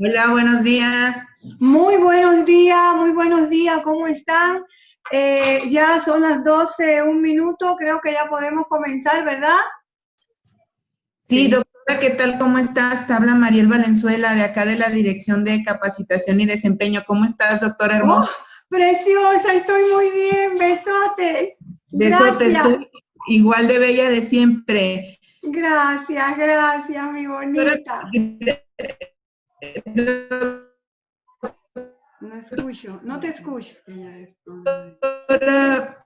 Hola, buenos días. Muy buenos días, ¿cómo están? Ya son las 12, un minuto, creo que ya podemos comenzar, ¿verdad? Sí, doctora, ¿qué tal? ¿Cómo estás? Te habla Mariel Valenzuela de acá de la Dirección de Capacitación y Desempeño. ¿Cómo estás, doctora ¡Oh, hermosa? preciosa! Estoy muy bien, besote. Besotes, Gracias, tú igual de bella de siempre. gracias, mi Doctora, bonita. No escucho, no te escucho. doctora,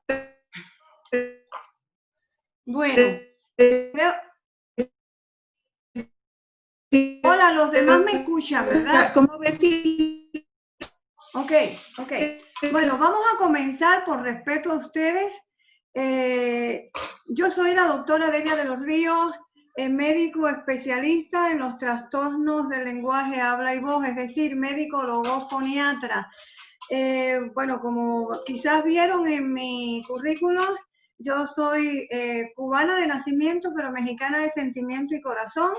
Bueno, creo... Hola, los demás me escuchan, ¿verdad? ¿cómo ves si Ok. Bueno, vamos a comenzar por respeto a ustedes. Yo soy la doctora Delia de los Ríos, médico especialista en los trastornos del lenguaje, habla y voz, es decir, médico logofoniatra. Bueno, como quizás vieron en mi currículum, yo soy cubana de nacimiento, pero mexicana de sentimiento y corazón.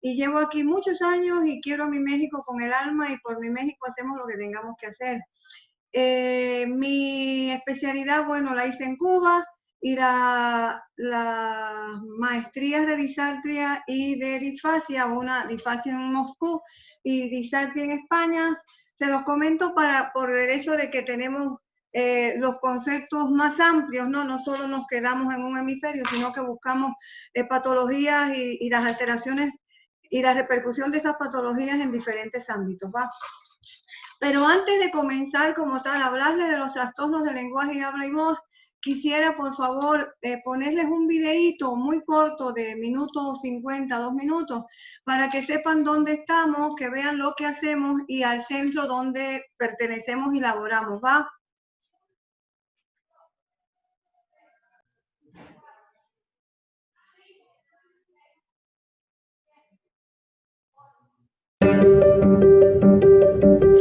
Y llevo aquí muchos años y quiero a mi México con el alma y por mi México hacemos lo que tengamos que hacer. Mi especialidad, bueno, la hice en Cuba y las maestrías de disartria y de disfasia, una disfasia en Moscú y disartria en España, se los comento por el hecho de que tenemos los conceptos más amplios, ¿no? No solo nos quedamos en un hemisferio, sino que buscamos patologías y las alteraciones y la repercusión de esas patologías en diferentes ámbitos, ¿va? Pero antes de comenzar como tal, hablarles de los trastornos del lenguaje y habla y voz, quisiera por favor ponerles un videíto muy corto de minuto 50, 2 minutos, para que sepan dónde estamos, que vean lo que hacemos y al centro donde pertenecemos y laboramos, ¿va?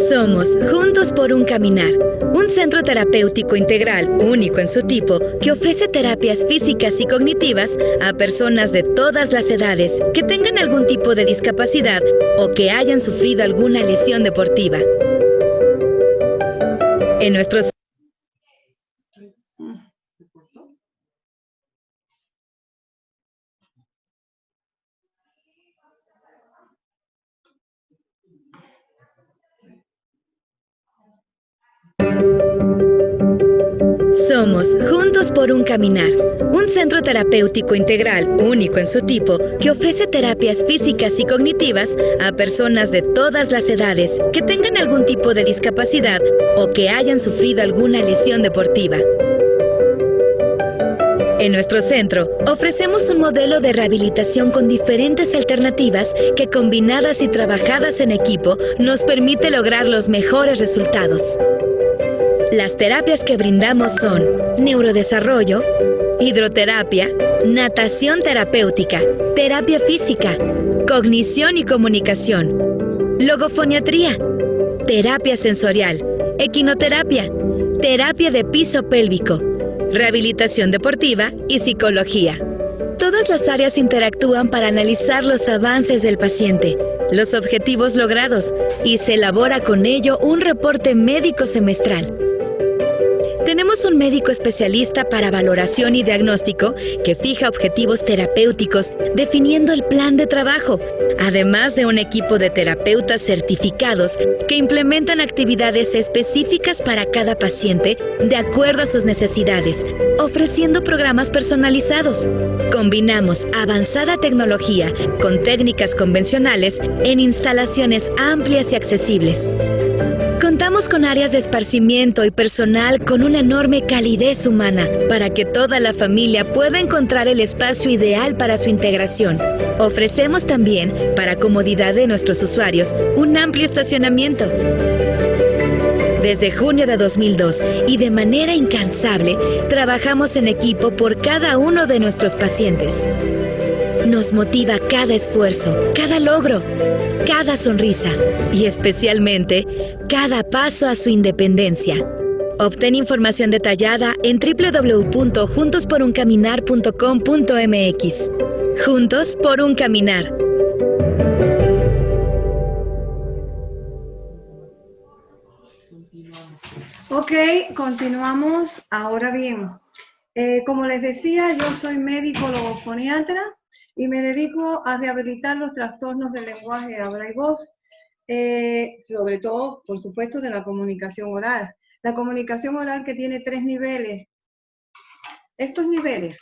Somos Juntos por un Caminar, un centro terapéutico integral único en su tipo que ofrece terapias físicas y cognitivas a personas de todas las edades que tengan algún tipo de discapacidad o que hayan sufrido alguna lesión deportiva. En nuestros Somos Juntos por un Caminar, un centro terapéutico integral único en su tipo que ofrece terapias físicas y cognitivas a personas de todas las edades que tengan algún tipo de discapacidad o que hayan sufrido alguna lesión deportiva. En nuestro centro ofrecemos un modelo de rehabilitación con diferentes alternativas que, combinadas y trabajadas en equipo, nos permite lograr los mejores resultados. Las terapias que brindamos son neurodesarrollo, hidroterapia, natación terapéutica, terapia física, cognición y comunicación, logofoniatría, terapia sensorial, equinoterapia, terapia de piso pélvico, rehabilitación deportiva y psicología. Todas las áreas interactúan para analizar los avances del paciente, los objetivos logrados y se elabora con ello un reporte médico semestral. Tenemos un médico especialista para valoración y diagnóstico que fija objetivos terapéuticos definiendo el plan de trabajo, además de un equipo de terapeutas certificados que implementan actividades específicas para cada paciente de acuerdo a sus necesidades, ofreciendo programas personalizados. Combinamos avanzada tecnología con técnicas convencionales en instalaciones amplias y accesibles. Contamos con áreas de esparcimiento y personal con una enorme calidez humana para que toda la familia pueda encontrar el espacio ideal para su integración. Ofrecemos también, para comodidad de nuestros usuarios, un amplio estacionamiento. Desde junio de 2002 y de manera incansable, trabajamos en equipo por cada uno de nuestros pacientes. Nos motiva cada esfuerzo, cada logro, cada sonrisa y especialmente cada paso a su independencia. Obtén información detallada en www.juntosporuncaminar.com.mx. Juntos por un Caminar. Ok, continuamos. Ahora bien, como les decía, yo soy médico logofoniatra y me dedico a rehabilitar los trastornos del lenguaje de habla y voz, sobre todo, por supuesto, de la comunicación oral. La comunicación oral que tiene 3 niveles. Estos niveles,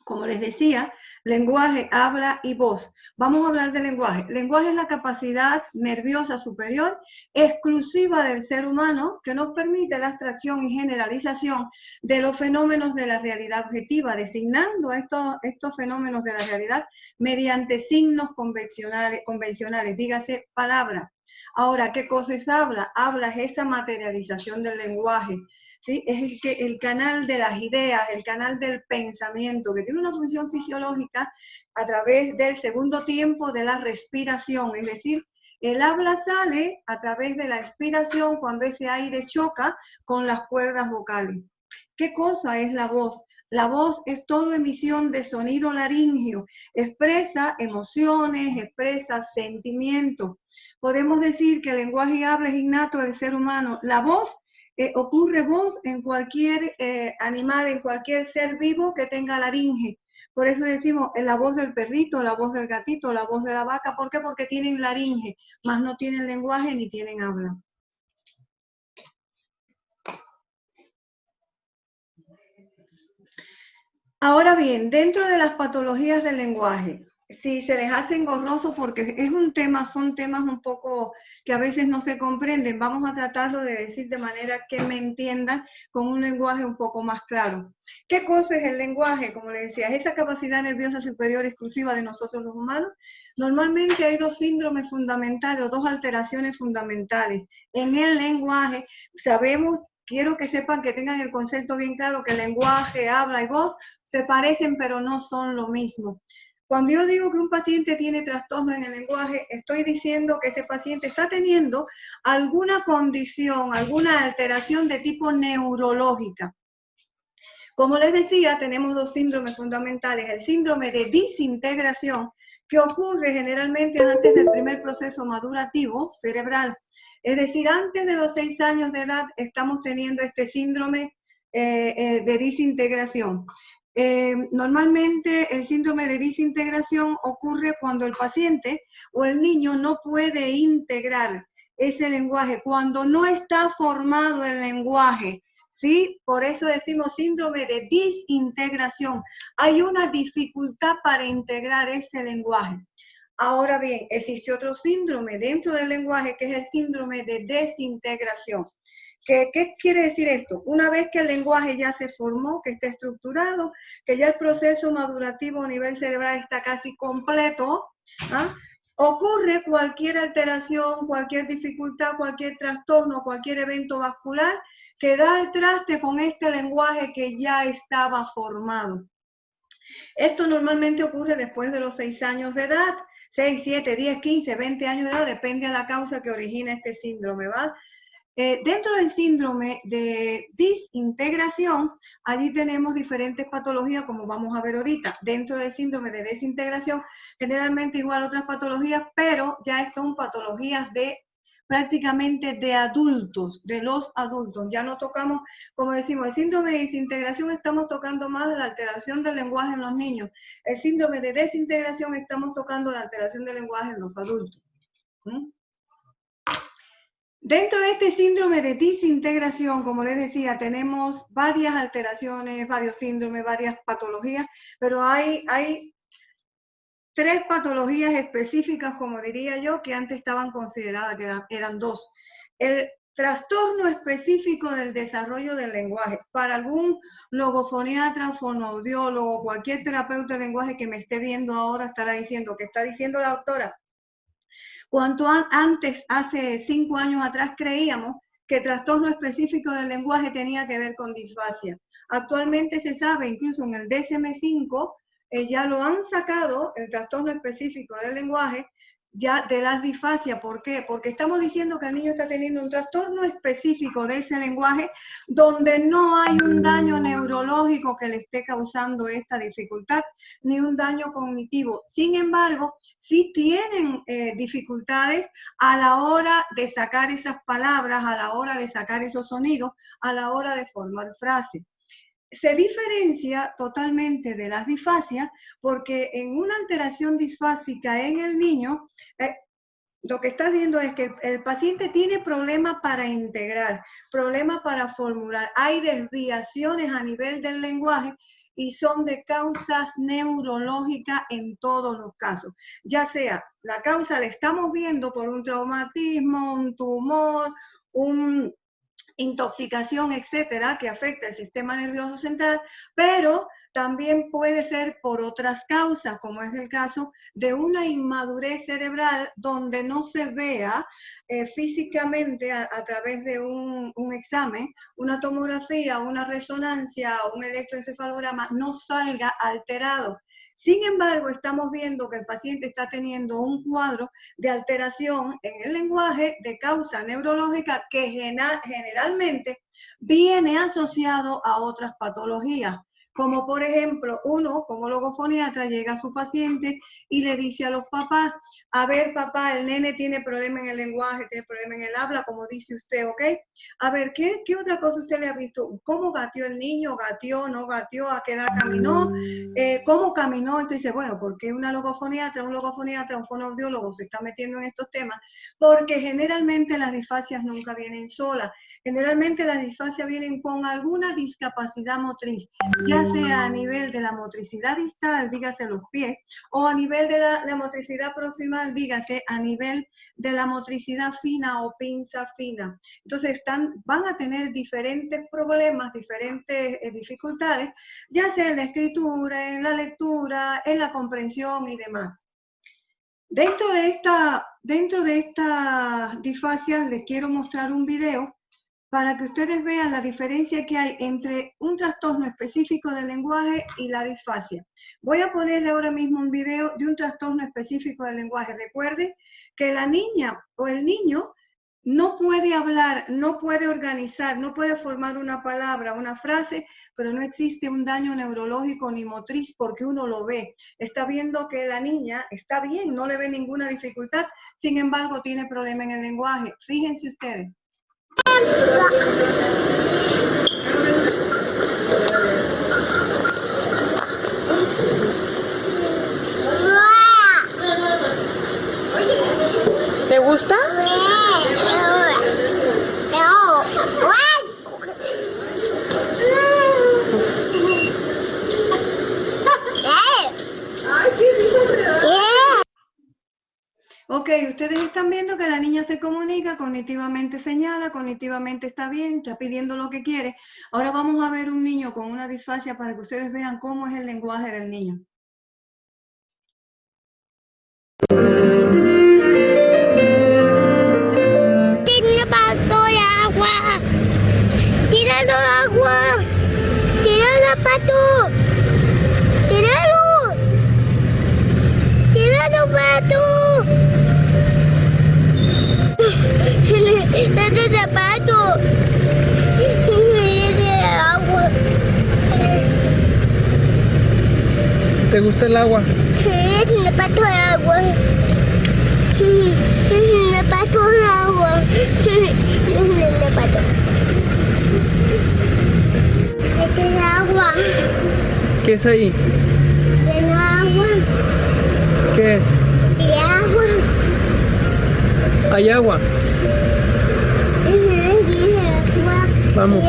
como les decía, lenguaje, habla y voz. Vamos a hablar de lenguaje. Lenguaje es la capacidad nerviosa superior exclusiva del ser humano que nos permite la abstracción y generalización de los fenómenos de la realidad objetiva, designando estos fenómenos de la realidad mediante signos convencionales, dígase palabras. Ahora, ¿qué cosa es habla? Habla es esa materialización del lenguaje. ¿Sí? Es el canal de las ideas, el canal del pensamiento, que tiene una función fisiológica a través del segundo tiempo de la respiración, es decir, el habla sale a través de la expiración cuando ese aire choca con las cuerdas vocales. ¿Qué cosa es la voz? La voz es toda emisión de sonido laríngeo, expresa emociones, expresa sentimientos. Podemos decir que el lenguaje y habla es innato del ser humano. La voz ocurre voz en cualquier animal, en cualquier ser vivo que tenga laringe. Por eso decimos la voz del perrito, la voz del gatito, la voz de la vaca. ¿Por qué? Porque tienen laringe, mas no tienen lenguaje ni tienen habla. Ahora bien, dentro de las patologías del lenguaje, si se les hace engorroso porque es un tema, son temas un poco que a veces no se comprenden, vamos a tratarlo de decir de manera que me entiendan con un lenguaje un poco más claro. ¿Qué cosa es el lenguaje? Como les decía, es esa capacidad nerviosa superior exclusiva de nosotros los humanos. Normalmente hay 2 síndromes fundamentales o 2 alteraciones fundamentales. En el lenguaje sabemos, quiero que sepan, que tengan el concepto bien claro, que el lenguaje, habla y voz se parecen pero no son lo mismo. Cuando yo digo que un paciente tiene trastorno en el lenguaje, estoy diciendo que ese paciente está teniendo alguna condición, alguna alteración de tipo neurológica. Como les decía, tenemos 2 síndromes fundamentales. El síndrome de desintegración, que ocurre generalmente antes del primer proceso madurativo cerebral. Es decir, antes de los 6 años de edad estamos teniendo este síndrome de desintegración. Normalmente el síndrome de desintegración ocurre cuando el paciente o el niño no puede integrar ese lenguaje, cuando no está formado el lenguaje, ¿sí? Por eso decimos síndrome de desintegración. Hay una dificultad para integrar ese lenguaje. Ahora bien, existe otro síndrome dentro del lenguaje que es el síndrome de desintegración. ¿Qué quiere decir esto? Una vez que el lenguaje ya se formó, que está estructurado, que ya el proceso madurativo a nivel cerebral está casi completo, ¿ah? Ocurre cualquier alteración, cualquier dificultad, cualquier trastorno, cualquier evento vascular que da el traste con este lenguaje que ya estaba formado. Esto normalmente ocurre después de los 6 años de edad, 6, 7, 10, 15, 20 años de edad, depende de la causa que origina este síndrome, ¿va? Dentro del síndrome de desintegración, allí tenemos diferentes patologías, como vamos a ver ahorita. Dentro del síndrome de desintegración, generalmente igual otras patologías, pero ya son patologías de prácticamente de adultos, de los adultos. Ya no tocamos, como decimos, el síndrome de desintegración estamos tocando más la alteración del lenguaje en los niños. El síndrome de desintegración estamos tocando la alteración del lenguaje en los adultos. Dentro de este síndrome de desintegración, como les decía, tenemos varias alteraciones, varios síndromes, varias patologías, pero hay 3 patologías específicas, como diría yo, que antes estaban consideradas, que eran 2. El trastorno específico del desarrollo del lenguaje. Para algún logofoniatra, fonoaudiólogo, cualquier terapeuta de lenguaje que me esté viendo ahora estará diciendo, que está diciendo la doctora, cuanto antes, hace 5 años atrás, creíamos que el trastorno específico del lenguaje tenía que ver con disfasia. Actualmente se sabe, incluso en el DSM-5, ya lo han sacado, el trastorno específico del lenguaje, ya de las disfasias. ¿Por qué? Porque estamos diciendo que el niño está teniendo un trastorno específico de ese lenguaje donde no hay un daño neurológico que le esté causando esta dificultad, ni un daño cognitivo. Sin embargo, sí tienen dificultades a la hora de sacar esas palabras, a la hora de sacar esos sonidos, a la hora de formar frases. Se diferencia totalmente de las disfasias porque en una alteración disfásica en el niño, lo que está viendo es que el paciente tiene problemas para integrar, problemas para formular. Hay desviaciones a nivel del lenguaje y son de causas neurológicas en todos los casos. Ya sea la causa la estamos viendo por un traumatismo, un tumor, un intoxicación, etcétera, que afecta el sistema nervioso central, pero también puede ser por otras causas, como es el caso de una inmadurez cerebral donde no se vea físicamente a través de un examen, una tomografía, una resonancia, un electroencefalograma, no salga alterado. Sin embargo, estamos viendo que el paciente está teniendo un cuadro de alteración en el lenguaje de causa neurológica que generalmente viene asociado a otras patologías, como por ejemplo, uno como logofoniatra llega a su paciente y le dice a los papás, a ver papá, el nene tiene problema en el lenguaje, tiene problema en el habla, como dice usted, ¿ok? A ver, ¿qué otra cosa usted le ha visto? ¿Cómo gateó el niño? ¿Gateó, no gateó? ¿A qué edad caminó? ¿Cómo caminó? Entonces dice, bueno, ¿por qué una logofoniatra, un fonoaudiólogo se está metiendo en estos temas? Porque generalmente las disfasias nunca vienen solas. Generalmente las disfasias vienen con alguna discapacidad motriz, ya sea a nivel de la motricidad distal, dígase los pies, o a nivel de la motricidad proximal, dígase a nivel de la motricidad fina o pinza fina. Entonces van a tener diferentes problemas, diferentes dificultades, ya sea en la escritura, en la lectura, en la comprensión y demás. Dentro de estas disfasias les quiero mostrar un video para que ustedes vean la diferencia que hay entre un trastorno específico del lenguaje y la disfasia. Voy a ponerle ahora mismo un video de un trastorno específico del lenguaje. Recuerden que la niña o el niño no puede hablar, no puede organizar, no puede formar una palabra, una frase, pero no existe un daño neurológico ni motriz porque uno lo ve. Está viendo que la niña está bien, no le ve ninguna dificultad, sin embargo tiene problema en el lenguaje. Fíjense ustedes. ¿Te gusta? Ok, ustedes están viendo que la niña se comunica, cognitivamente señala, cognitivamente está bien, está pidiendo lo que quiere. Ahora vamos a ver un niño con una disfasia para que ustedes vean cómo es el lenguaje del niño. Tiene pato de agua. Tíralo agua. Tíralo pato. Tíralo. Tíralo pato. Date zapato. Tiene agua. ¿Te gusta el agua? Tiene pato de agua. Tiene pato de agua. Tiene pato. Tiene agua. ¿Qué es ahí? Tiene agua. ¿Qué es? Tiene agua. ¿Hay agua? Vamos.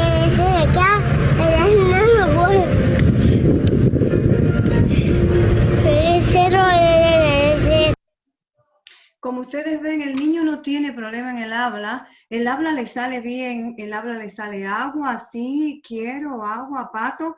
Como ustedes ven, el niño no tiene problema en el habla le sale bien, el habla le sale agua, sí, quiero agua, pato.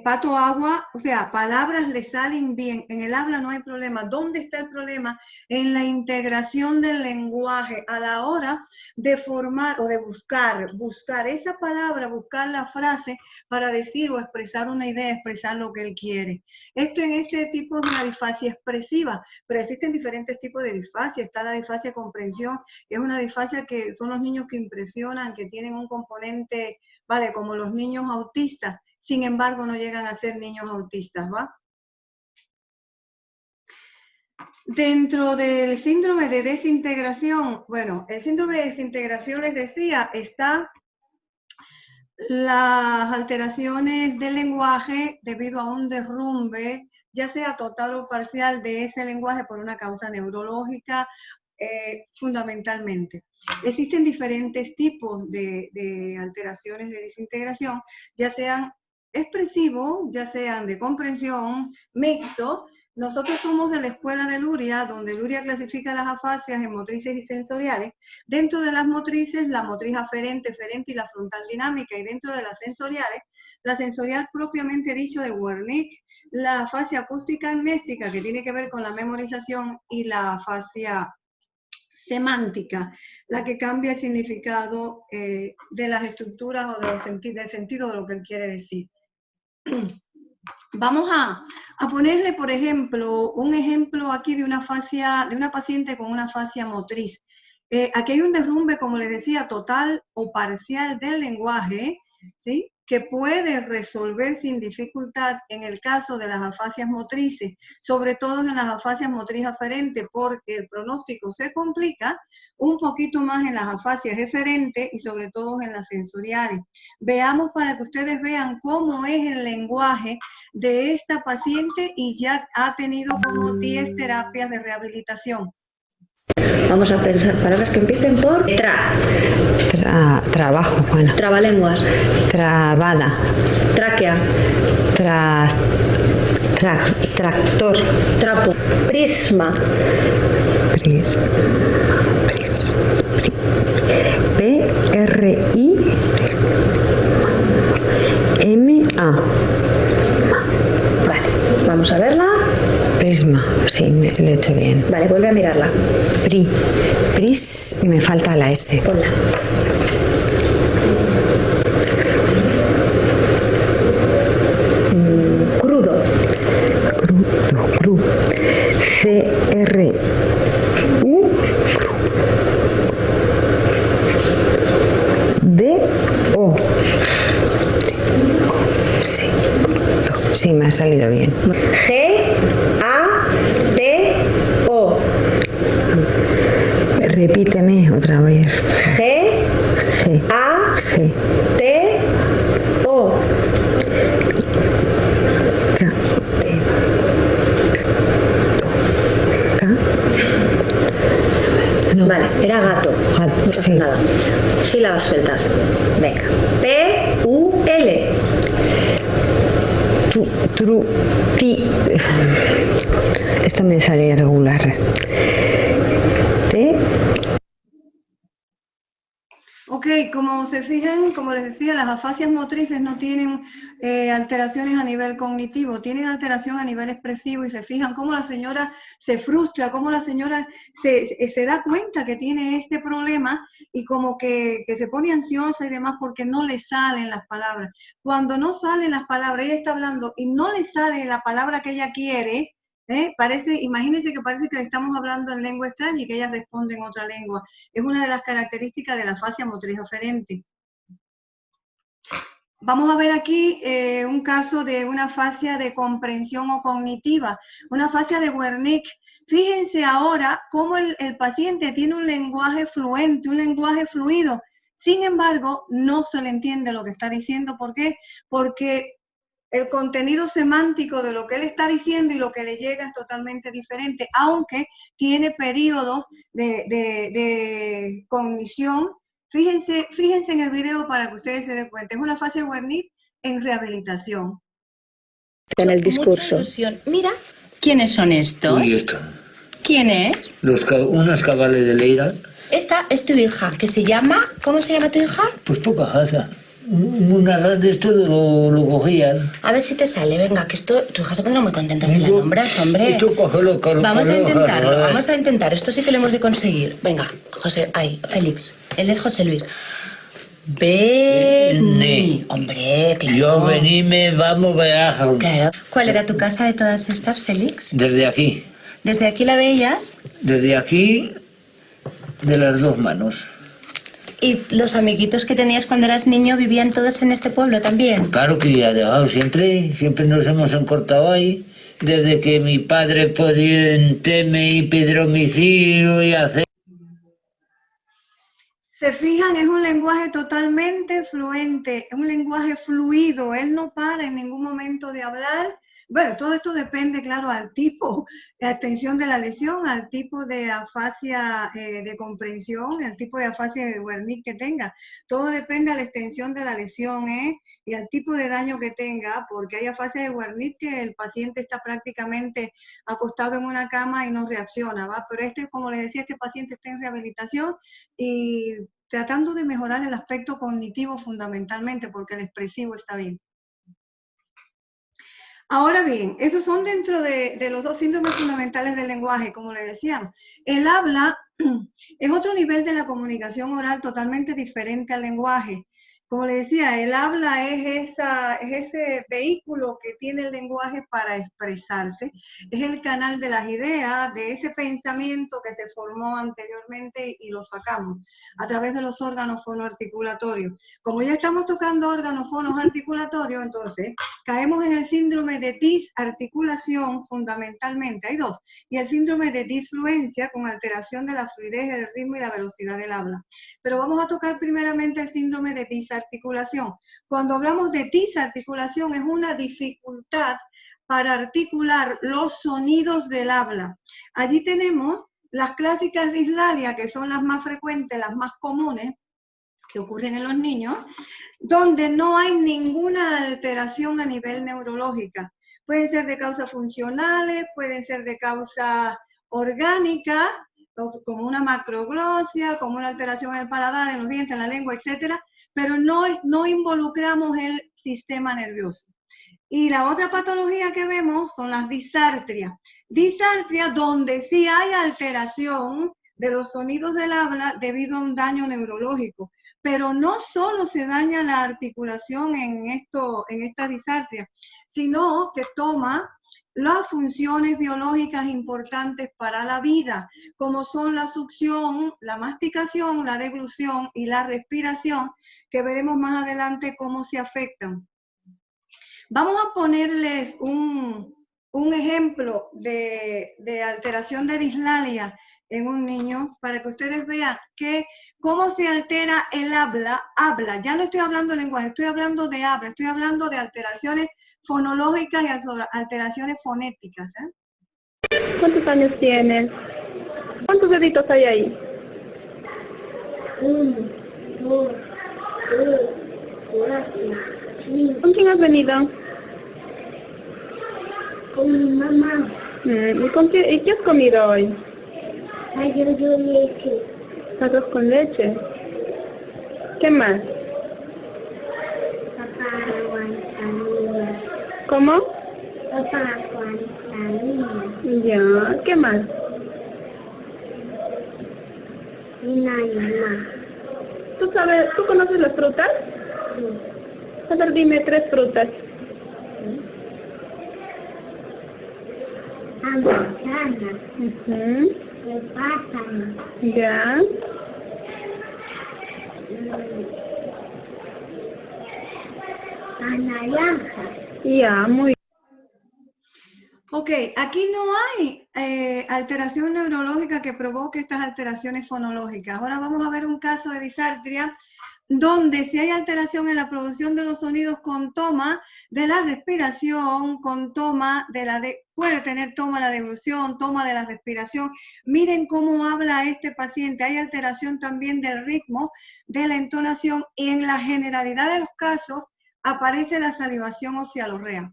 pato agua, o sea, palabras le salen bien, en el habla no hay problema. ¿Dónde está el problema? En la integración del lenguaje a la hora de formar o de buscar esa palabra, buscar la frase para decir o expresar una idea, expresar lo que él quiere. En este tipo es una disfasia expresiva, pero existen diferentes tipos de disfasia. Está la disfasia de comprensión, que es una disfasia que son los niños que impresionan, que tienen un componente, vale, como los niños autistas. Sin embargo, no llegan a ser niños autistas, ¿va? Dentro del síndrome de desintegración, bueno, el síndrome de desintegración, les decía, está las alteraciones del lenguaje debido a un derrumbe, ya sea total o parcial, de ese lenguaje por una causa neurológica, fundamentalmente. Existen diferentes tipos de alteraciones de desintegración, ya sean expresivos, ya sean de comprensión, mixto. Nosotros somos de la escuela de Luria, donde Luria clasifica las afasias en motrices y sensoriales. Dentro de las motrices, la motriz aferente, eferente y la frontal dinámica, y dentro de las sensoriales, la sensorial propiamente dicho de Wernicke, la afasia acústica amnéstica, que tiene que ver con la memorización, y la afasia semántica, la que cambia el significado de las estructuras o de del sentido de lo que él quiere decir. Vamos a ponerle, por ejemplo, un ejemplo aquí de una paciente con una afasia motriz. Aquí hay un derrumbe, como les decía, total o parcial del lenguaje, ¿sí?, que puede resolver sin dificultad en el caso de las afasias motrices, sobre todo en las afasias motriz aferentes, porque el pronóstico se complica un poquito más en las afasias eferentes y sobre todo en las sensoriales. Veamos para que ustedes vean cómo es el lenguaje de esta paciente y ya ha tenido como 10 terapias de rehabilitación. Vamos a pensar palabras que empiecen por trabajo, bueno. Trabalenguas. Trabada. Tráquea. Tractor. Trapo. Prisma. P-R-I-M-A. Vale, vamos a verla. Prisma, sí, lo he hecho bien. Vale, vuelve a mirarla. Pris, me falta la S. Ponla. Crudo. Cru. C-R-U. D-O. Sí, crudo. Sí, me ha salido bien. G-A-T-O. Repíteme otra vez. G-A-T-O. No. Vale, era gato. Gato, no pasa sí. Nada. Sílabas sueltas. Venga. P-U-L. Esto me sale irregular. Ok, como se fijan, como les decía, las afasias motrices no tienen alteraciones a nivel cognitivo, tienen alteración a nivel expresivo, y se fijan cómo la señora se frustra, cómo la señora se da cuenta que tiene este problema y como que se pone ansiosa y demás porque no le salen las palabras. Cuando no salen las palabras, ella está hablando y no le sale la palabra que ella quiere, imagínense que parece que le estamos hablando en lengua extraña y que ella responde en otra lengua. Es una de las características de la afasia motriz aferente. Vamos a ver aquí un caso de una afasia de comprensión o cognitiva, una afasia de Wernicke. Fíjense ahora cómo el paciente tiene un lenguaje fluente, un lenguaje fluido. Sin embargo, no se le entiende lo que está diciendo. ¿Por qué? Porque el contenido semántico de lo que él está diciendo y lo que le llega es totalmente diferente, aunque tiene periodos de cognición. Fíjense en el video para que ustedes se den cuenta. Es una fase de Wernicke en rehabilitación. En el discurso. Mira, ¿quiénes son estos? Uy, esto. ¿Quién es? Unos cabales de Leira. Esta es tu hija, que se llama... ¿Cómo se llama tu hija? Pues poca jaza. un arras de esto lo cogían. A ver si te sale, venga, que esto, tu hija se pondrá muy contenta si la Esto- nombras, hombre. Esto cógelo, Vamos a intentarlo, ver. vamos a intentar. Esto sí que lo hemos de conseguir. Venga, José, ay, Félix. Él es José Luis. Vení. Hombre, claro. Yo veníme, vamos, verás. Claro. ¿Cuál era tu casa de todas estas, Félix? Desde aquí. ¿Desde aquí la veías? Desde aquí, de las dos manos. ¿Y los amiguitos que tenías cuando eras niño vivían todos en este pueblo también? Claro que ya dejado, siempre nos hemos encortado ahí. Desde que mi padre podía en Teme y Pedro Miciro y hacer. Se fijan, es un lenguaje totalmente fluente, es un lenguaje fluido, él no para en ningún momento de hablar. Bueno, todo esto depende, claro, al tipo de atención de la lesión, al tipo de afasia de comprensión, el tipo de afasia de Wernicke que tenga. Todo depende a la extensión de la lesión y al tipo de daño que tenga, porque hay afasia de Wernicke que el paciente está prácticamente acostado en una cama y no reacciona, ¿va? Pero como les decía, este paciente está en rehabilitación y tratando de mejorar el aspecto cognitivo fundamentalmente, porque el expresivo está bien. Ahora bien, esos son dentro de los dos síndromes fundamentales del lenguaje, como les decíamos. El habla es otro nivel de la comunicación oral totalmente diferente al lenguaje. Como les decía, el habla es ese vehículo que tiene el lenguaje para expresarse, es el canal de las ideas, de ese pensamiento que se formó anteriormente y lo sacamos a través de los órganos fonoarticulatorios. Como ya estamos tocando órganos fonoarticulatorios, entonces caemos en el síndrome de disarticulación fundamentalmente, hay dos, y el síndrome de disfluencia con alteración de la fluidez, el ritmo y la velocidad del habla. Pero vamos a tocar primeramente el síndrome de disarticulación. Cuando hablamos de disarticulación es una dificultad para articular los sonidos del habla. Allí tenemos las clásicas dislalia, que son las más frecuentes, las más comunes, que ocurren en los niños, donde no hay ninguna alteración a nivel neurológica. Pueden ser de causas funcionales, pueden ser de causa orgánica, como una macroglosia, como una alteración en el paladar, en los dientes, en la lengua, etcétera, pero no involucramos el sistema nervioso. Y la otra patología que vemos son las disartrias. Disartrias donde sí hay alteración de los sonidos del habla debido a un daño neurológico. Pero no solo se daña la articulación en esta disartria, sino que toma las funciones biológicas importantes para la vida, como son la succión, la masticación, la deglución y la respiración, que veremos más adelante cómo se afectan. Vamos a ponerles un ejemplo de alteración de dislalia en un niño para que ustedes vean cómo se altera el habla. Ya no estoy hablando de lenguaje, estoy hablando de habla, estoy hablando de alteraciones fonológicas y alteraciones fonéticas. ¿Cuántos años tienes? ¿Cuántos deditos hay ahí? 1, 2, 3, 4, 5. ¿Con quién has venido? Con mi mamá. ¿Y qué has comido hoy? Arroz con leche. Arroz con leche. ¿Qué más? Papá guantanilla. ¿Cómo? Papá guantanilla. Ya, ¿qué más? Y mamá. ¿Tú conoces las frutas? Sí. A ver, dime 3 frutas. La manzana. El plátano. Ya. La naranja. Ya, muy bien. Ok, aquí no hay alteración neurológica que provoque estas alteraciones fonológicas. Ahora vamos a ver un caso de disartria donde si hay alteración en la producción de los sonidos con toma de la respiración, con toma puede tener toma de la deglución, toma de la respiración. Miren cómo habla este paciente. Hay alteración también del ritmo, de la entonación y en la generalidad de los casos aparece la salivación o cialorrea.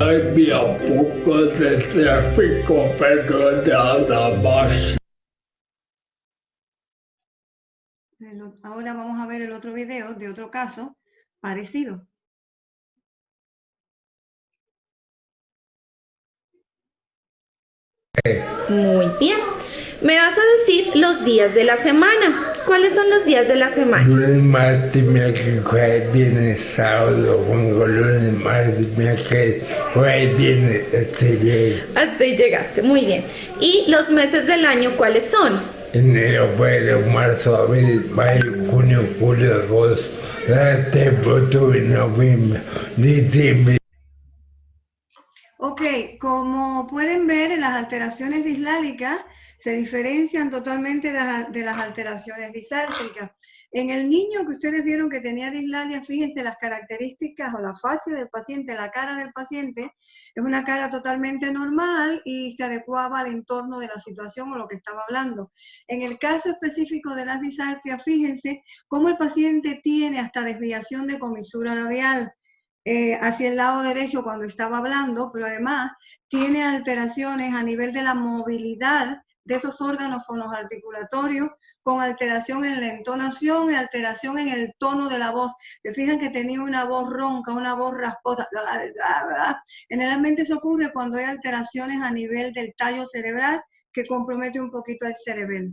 Ay, un poco de tráfico, pero nada más. Ahora vamos a ver el otro video de otro caso parecido. Muy bien. Me vas a decir los días de la semana. ¿Cuáles son los días de la semana? Lunes, martes, miércoles, jueves, viernes, sábado, domingo, lunes, martes, miércoles, jueves, viernes, hasta llegué. Hasta ahí llegaste, muy bien. ¿Y los meses del año cuáles son? Enero, febrero, marzo, abril, mayo, junio, julio, agosto, septiembre, octubre, noviembre, diciembre. Ok, como pueden ver, las alteraciones dislálicas se diferencian totalmente de las alteraciones disáltricas. En el niño que ustedes vieron que tenía dislalia, fíjense las características o la fascia del paciente, la cara del paciente, es una cara totalmente normal y se adecuaba al entorno de la situación o lo que estaba hablando. En el caso específico de las disaltrias, fíjense cómo el paciente tiene hasta desviación de comisura labial hacia el lado derecho cuando estaba hablando, pero además tiene alteraciones a nivel de la movilidad de esos órganos fonoarticulatorios, con alteración en la entonación y alteración en el tono de la voz. Se fijan que tenía una voz ronca, una voz rasposa. Generalmente eso ocurre cuando hay alteraciones a nivel del tallo cerebral que compromete un poquito el cerebelo.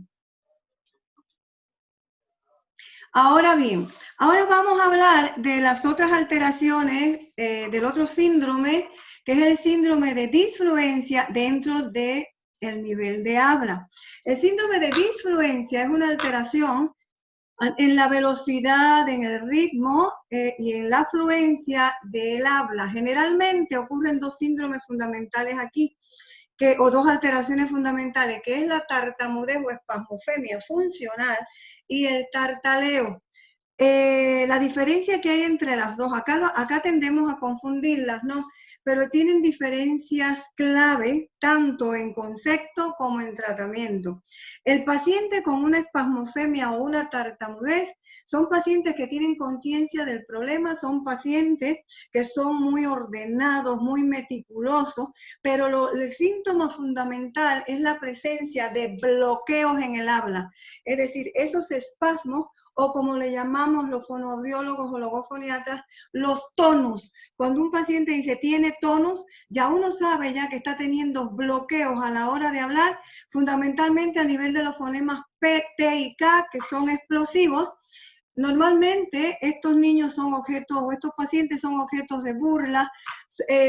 Ahora bien, ahora vamos a hablar de las otras alteraciones del otro síndrome, que es el síndrome de disfluencia dentro del nivel de habla. El síndrome de disfluencia es una alteración en la velocidad, en el ritmo y en la fluencia del habla. Generalmente ocurren dos síndromes fundamentales aquí, o dos alteraciones fundamentales, que es la tartamudez o espasmofemia funcional y el tartaleo. La diferencia que hay entre las dos, acá tendemos a confundirlas, ¿no? Pero tienen diferencias clave tanto en concepto como en tratamiento. El paciente con una espasmofemia o una tartamudez son pacientes que tienen conciencia del problema, son pacientes que son muy ordenados, muy meticulosos, pero el síntoma fundamental es la presencia de bloqueos en el habla. Es decir, esos espasmos, o como le llamamos los fonoaudiólogos o logofoniatras, los tonus. Cuando un paciente dice tiene tonus, ya uno sabe ya que está teniendo bloqueos a la hora de hablar, fundamentalmente a nivel de los fonemas P, T y K, que son explosivos. Normalmente estos niños son objetos, o estos pacientes son objetos de burla,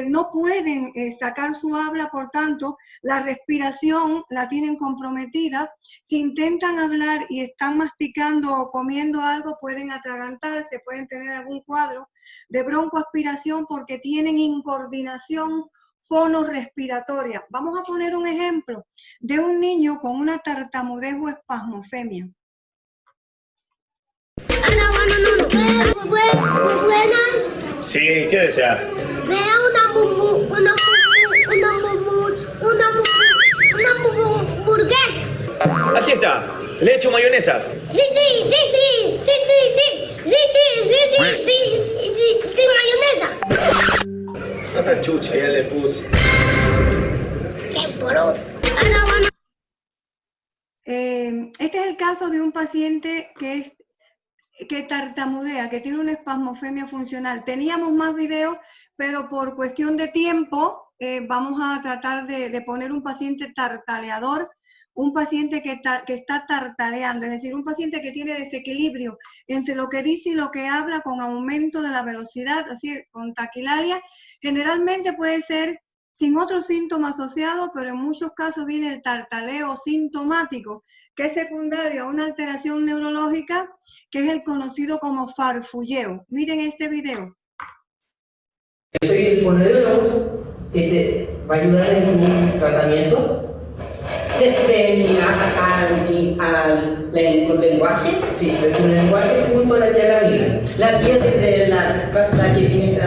no pueden sacar su habla, por tanto, la respiración la tienen comprometida. Si intentan hablar y están masticando o comiendo algo, pueden atragantarse, pueden tener algún cuadro de broncoaspiración porque tienen incoordinación fonorrespiratoria. Vamos a poner un ejemplo de un niño con una tartamudez o espasmofemia. Buenas. Sí, ¿qué desea? Me da una hamburguesa. Aquí está. ¿Le echo mayonesa? Sí, mayonesa. Chucha, ya le puse. ¡Qué poro! Este es el caso de un paciente que tartamudea, que tiene una espasmofemia funcional. Teníamos más videos, pero por cuestión de tiempo vamos a tratar de poner un paciente tartaleador, un paciente que está tartaleando, es decir, un paciente que tiene desequilibrio entre lo que dice y lo que habla con aumento de la velocidad, así con taquilaria. Generalmente puede ser sin otros síntomas asociados, pero en muchos casos viene el tartaleo sintomático, que es secundario a una alteración neurológica, que es el conocido como farfulleo. Miren este video. Yo soy el fonoaudiólogo que te va a ayudar en un tratamiento. ¿De al lenguaje? Sí, de tu lenguaje junto a la tía Camila. ¿La tía de la que viene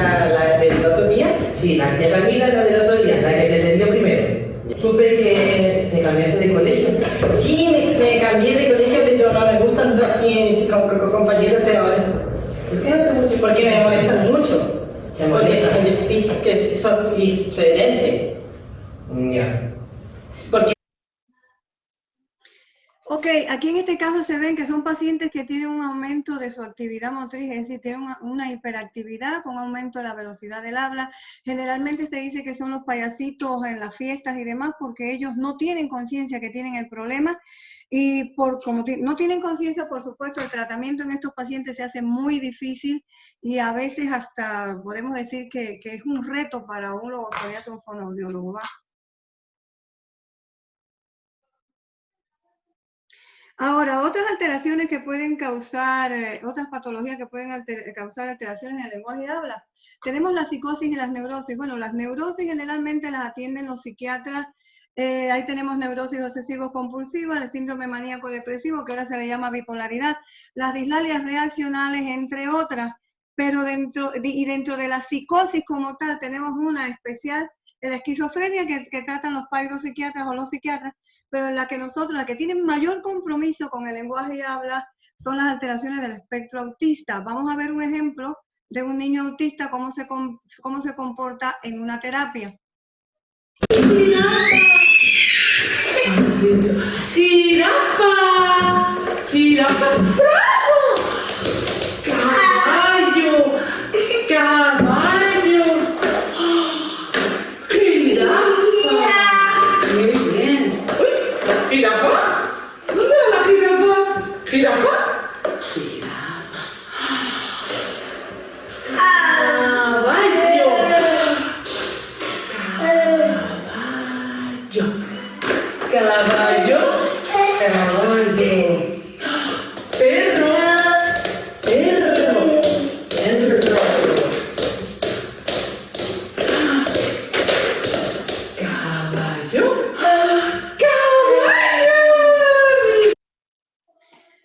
del otro día? Sí, la tía Camila, la del otro día, la que te atendió primero. Supe que te cambiaste de colegio. Sí, me cambié de colegio, pero no me gustan mis compañeros de ahora. ¿Por qué no te gustan? Porque me molestan mucho. Porque dicen que son diferentes. Ya. Porque Ok, aquí en este caso se ven que son pacientes que tienen un aumento de su actividad motriz, es decir, tienen una hiperactividad con aumento de la velocidad del habla. Generalmente se dice que son los payasitos en las fiestas y demás porque ellos no tienen conciencia que tienen el problema y como no tienen conciencia, por supuesto, el tratamiento en estos pacientes se hace muy difícil y a veces hasta podemos decir que es un reto para un logopediatra o un fonoaudiólogo, ¿va? Ahora, otras alteraciones que pueden causar, otras patologías que pueden causar alteraciones en el lenguaje de habla. Tenemos la psicosis y las neurosis. Bueno, las neurosis generalmente las atienden los psiquiatras. Ahí tenemos neurosis obsesivo-compulsiva, el síndrome maníaco-depresivo, que ahora se le llama bipolaridad, las dislalias reaccionales, entre otras. Pero dentro de la psicosis como tal, tenemos una especial, la esquizofrenia que tratan los psiquiatras o los psiquiatras, pero en la que tienen mayor compromiso con el lenguaje y habla son las alteraciones del espectro autista. Vamos a ver un ejemplo de un niño autista, cómo se comporta en una terapia. ¡Jirafa! ¡Jirafa! ¡Bravo! ¡Caballo! ¡Caballo! ¡Jirafa! Muy bien. ¡Uy! ¿Jirafa? ¿Dónde va la jirafa? ¿Jirafa? ¡Caballo! Caballo. Caballo. Perro. Perro. Perro. Caballo. Caballo.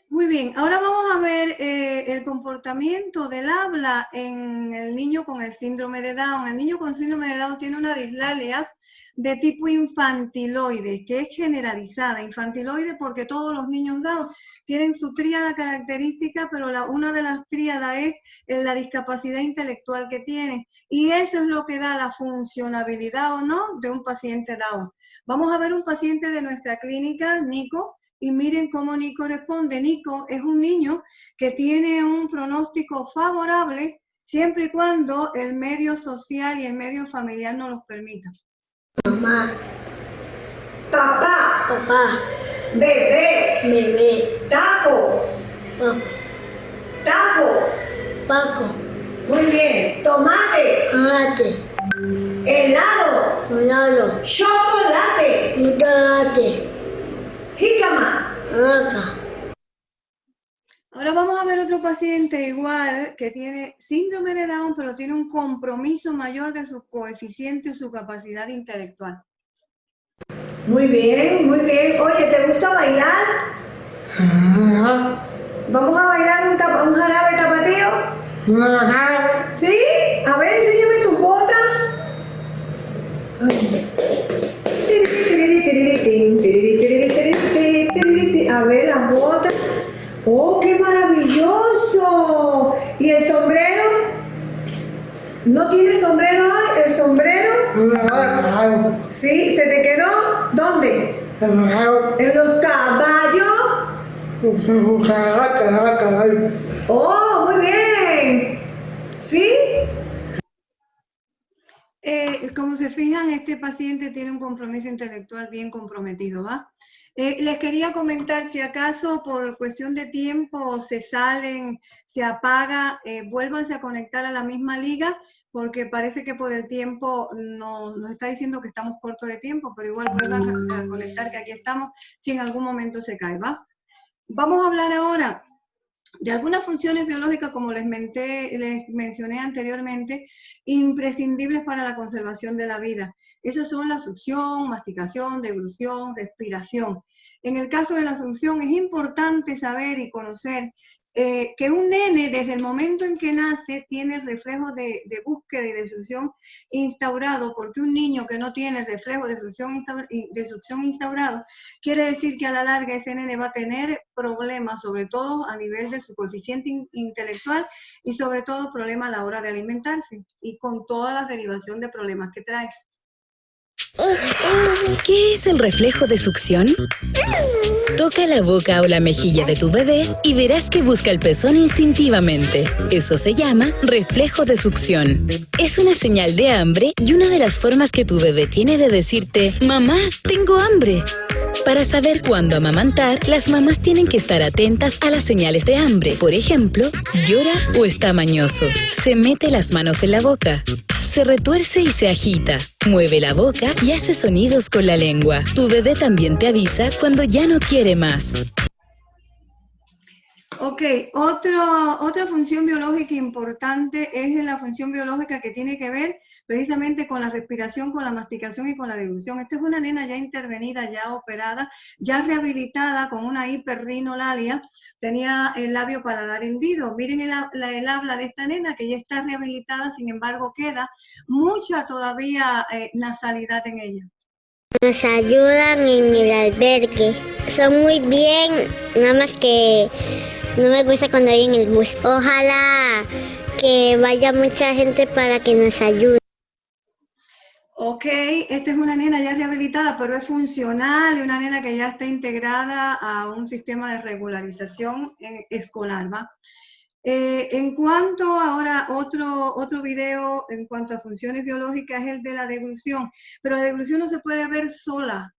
Muy bien, ahora vamos a ver el comportamiento del habla en el niño con el síndrome de Down. El niño con síndrome de Down tiene una dislalia de tipo infantiloide, que es generalizada. Infantiloide porque todos los niños Down tienen su tríada característica, pero una de las tríadas es la discapacidad intelectual que tiene. Y eso es lo que da la funcionabilidad o no de un paciente Down. Vamos a ver un paciente de nuestra clínica, Nico, y miren cómo Nico responde. Nico es un niño que tiene un pronóstico favorable siempre y cuando el medio social y el medio familiar nos los permita. Mamá. Papá. Papá. Bebé. Bebé. Taco. Taco. Paco. Muy bien. Tomate. Tomate. Helado. Helado. Chocolate. Chocolate. Jícama. Vaca. Ahora vamos a ver otro paciente igual que tiene síndrome de Down, pero tiene un compromiso mayor de su coeficiente y su capacidad intelectual. Muy bien, muy bien. Oye, ¿te gusta bailar? ¿Vamos a bailar un jarabe tapatío? ¿Sí? A ver, enséñame tus botas. A ver, las botas. ¡Oh, qué maravilloso! ¿Y el sombrero? ¿No tienes sombrero hoy? ¿El sombrero? Sí, ¿se te quedó? ¿Dónde? ¿En los caballos? ¡Oh, muy bien! ¿Sí? Como se fijan, este paciente tiene un compromiso intelectual bien comprometido, ¿va? Les quería comentar, si acaso por cuestión de tiempo se salen, se apaga, vuélvanse a conectar a la misma liga, porque parece que por el tiempo nos está diciendo que estamos cortos de tiempo, pero igual vuelvan a conectar, que aquí estamos, si en algún momento se cae, ¿va? Vamos a hablar ahora de algunas funciones biológicas, como les mencioné anteriormente, imprescindibles para la conservación de la vida. Esas son la succión, masticación, deglución, respiración. En el caso de la succión es importante saber y conocer que un nene desde el momento en que nace tiene el reflejo de búsqueda y de succión instaurado, porque un niño que no tiene el reflejo de succión instaurado, quiere decir que a la larga ese nene va a tener problemas, sobre todo a nivel de su coeficiente intelectual y sobre todo problemas a la hora de alimentarse y con toda la derivación de problemas que trae. ¿Qué es el reflejo de succión? Toca la boca o la mejilla de tu bebé y verás que busca el pezón instintivamente. Eso se llama reflejo de succión. Es una señal de hambre y una de las formas que tu bebé tiene de decirte, mamá, tengo hambre. Para saber cuándo amamantar, las mamás tienen que estar atentas a las señales de hambre. Por ejemplo, llora o está mañoso. Se mete las manos en la boca. Se retuerce y se agita. Mueve la boca y hace sonidos con la lengua. Tu bebé también te avisa cuando ya no quiere más. Ok, otra función biológica importante es la función biológica que tiene que ver precisamente con la respiración, con la masticación y con la deglución. Esta es una nena ya intervenida, ya operada, ya rehabilitada con una hiperrinolalia. Tenía el labio paladar hendido. Miren el habla de esta nena que ya está rehabilitada, sin embargo queda mucha todavía nasalidad en ella. Nos ayudan en el albergue. Son muy bien, nada más que no me gusta cuando hay en el bus. Ojalá que vaya mucha gente para que nos ayude. Ok, esta es una nena ya rehabilitada, pero es funcional y una nena que ya está integrada a un sistema de regularización escolar, ¿va? En cuanto ahora otro video en cuanto a funciones biológicas es el de la deglución, pero la deglución no se puede ver sola,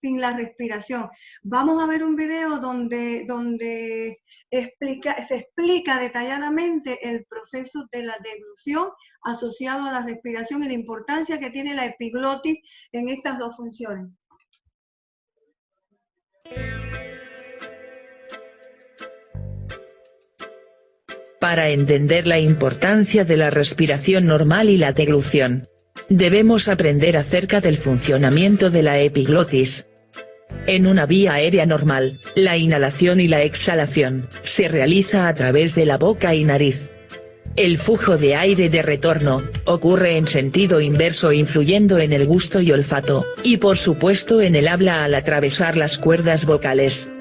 sin la respiración. Vamos a ver un video donde se explica detalladamente el proceso de la deglución asociado a la respiración y la importancia que tiene la epiglotis en estas dos funciones. Para entender la importancia de la respiración normal y la deglución, debemos aprender acerca del funcionamiento de la epiglotis. En una vía aérea normal, la inhalación y la exhalación se realiza a través de la boca y nariz. El flujo de aire de retorno ocurre en sentido inverso, influyendo en el gusto y olfato, y por supuesto en el habla al atravesar las cuerdas vocales.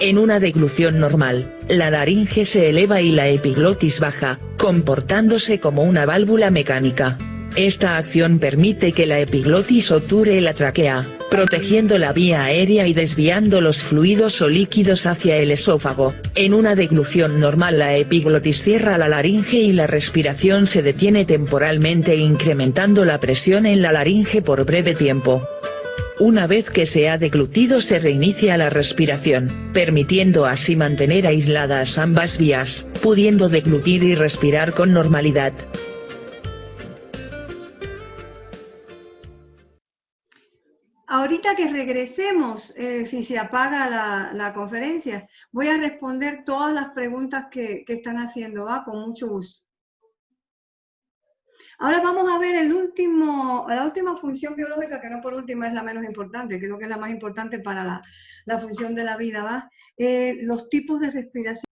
En una deglución normal, la laringe se eleva y la epiglotis baja, comportándose como una válvula mecánica. Esta acción permite que la epiglotis obture la tráquea, protegiendo la vía aérea y desviando los fluidos o líquidos hacia el esófago. En una deglución normal la epiglotis cierra la laringe y la respiración se detiene temporalmente, incrementando la presión en la laringe por breve tiempo. Una vez que se ha deglutido se reinicia la respiración, permitiendo así mantener aisladas ambas vías, pudiendo deglutir y respirar con normalidad. Ahorita que regresemos, si se apaga la conferencia, voy a responder todas las preguntas que están haciendo, ¿va? Con mucho gusto. Ahora vamos a ver la última función biológica, que no por última es la menos importante, creo que es la más importante para la función de la vida, ¿va? Los tipos de respiración.